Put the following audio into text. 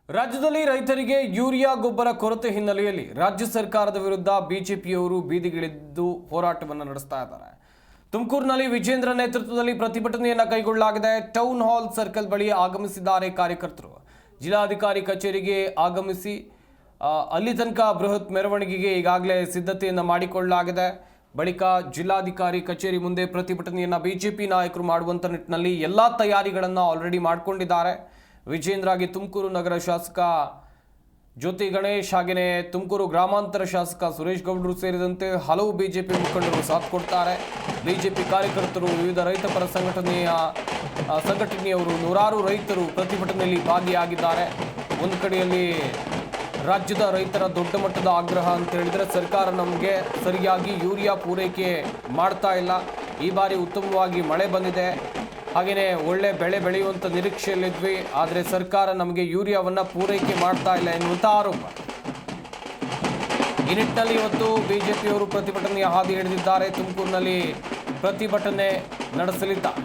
ರಾಜ್ಯದಲ್ಲಿ ರೈತರಿಗೆ ಯೂರಿಯಾ ಗೊಬ್ಬರ ಕೊರತೆ ಹಿನ್ನೆಲೆಯಲ್ಲಿ ರಾಜ್ಯ ಸರ್ಕಾರದ ವಿರುದ್ಧ ಬಿಜೆಪಿಯವರು ಬೀದಿಗಿಳಿದು ಹೋರಾಟವನ್ನು ನಡೆಸ್ತಾ ಇದ್ದಾರೆ. ತುಮಕೂರಿನಲ್ಲಿ ವಿಜೇಂದ್ರ ನೇತೃತ್ವದಲ್ಲಿ ಪ್ರತಿಭಟನೆಯನ್ನು ಕೈಗೊಳ್ಳಲಾಗಿದೆ. ಟೌನ್ ಹಾಲ್ ಸರ್ಕಲ್ ಬಳಿ ಆಗಮಿಸಿದ್ದಾರೆ ಕಾರ್ಯಕರ್ತರು. ಜಿಲ್ಲಾಧಿಕಾರಿ ಕಚೇರಿಗೆ ಆಗಮಿಸಿ ಅಲ್ಲಿ ತನಕ ಬೃಹತ್ ಮೆರವಣಿಗೆಗೆ ಈಗಾಗಲೇ ಸಿದ್ಧತೆಯನ್ನು ಮಾಡಿಕೊಳ್ಳಲಾಗಿದೆ. ಬಳಿಕ ಜಿಲ್ಲಾಧಿಕಾರಿ ಕಚೇರಿ ಮುಂದೆ ಪ್ರತಿಭಟನೆಯನ್ನು ಬಿಜೆಪಿ ನಾಯಕರು ಮಾಡುವಂತ ನಿಟ್ಟಿನಲ್ಲಿ ಎಲ್ಲ ತಯಾರಿಗಳನ್ನು ಆಲ್ರೆಡಿ ಮಾಡಿಕೊಂಡಿದ್ದಾರೆ. ವಿಜೇಂದ್ರಗೆ ತುಮಕೂರು ನಗರ ಶಾಸಕ ಜ್ಯೋತಿ ಗಣೇಶ್ ಹಾಗೆಯೇ ತುಮಕೂರು ಗ್ರಾಮಾಂತರ ಶಾಸಕ ಸುರೇಶ್ ಗೌಡರು ಸೇರಿದಂತೆ ಹಲವು ಬಿಜೆಪಿ ಮುಖಂಡರು ಸಾಥ್ ಕೊಡ್ತಾರೆ. ಬಿಜೆಪಿ ಕಾರ್ಯಕರ್ತರು, ವಿವಿಧ ರೈತಪರ ಸಂಘಟನೆಯವರು, ನೂರಾರು ರೈತರು ಪ್ರತಿಭಟನೆಯಲ್ಲಿ ಭಾಗಿಯಾಗಿದ್ದಾರೆ. ಒಂದು ಕಡೆಯಲ್ಲಿ ರಾಜ್ಯದ ರೈತರ ದೊಡ್ಡ ಮಟ್ಟದ ಆಗ್ರಹ ಅಂತ ಹೇಳಿದರೆ ಸರ್ಕಾರ ನಮಗೆ ಸರಿಯಾಗಿ ಯೂರಿಯಾ ಪೂರೈಕೆ ಮಾಡ್ತಾ ಇಲ್ಲ. ಈ ಬಾರಿ ಉತ್ತಮವಾಗಿ ಮಳೆ ಬಂದಿದೆ, ಹಾಗೆಯೇ ಒಳ್ಳೆ ಬೆಳೆ ಬೆಳೆಯುವಂಥ ನಿರೀಕ್ಷೆಯಲ್ಲಿದ್ವಿ, ಆದರೆ ಸರ್ಕಾರ ನಮಗೆ ಯೂರಿಯಾವನ್ನು ಪೂರೈಕೆ ಮಾಡ್ತಾ ಇಲ್ಲ ಎನ್ನುವಂಥ ಆರೋಪ. ಈ ನಿಟ್ಟಿನಲ್ಲಿ ಇವತ್ತು ಬಿಜೆಪಿಯವರು ಪ್ರತಿಭಟನೆಯ ಹಾದಿ ಹಿಡಿದಿದ್ದಾರೆ. ತುಮಕೂರಿನಲ್ಲಿ ಪ್ರತಿಭಟನೆ ನಡೆಸಲಿದ್ದಾರೆ.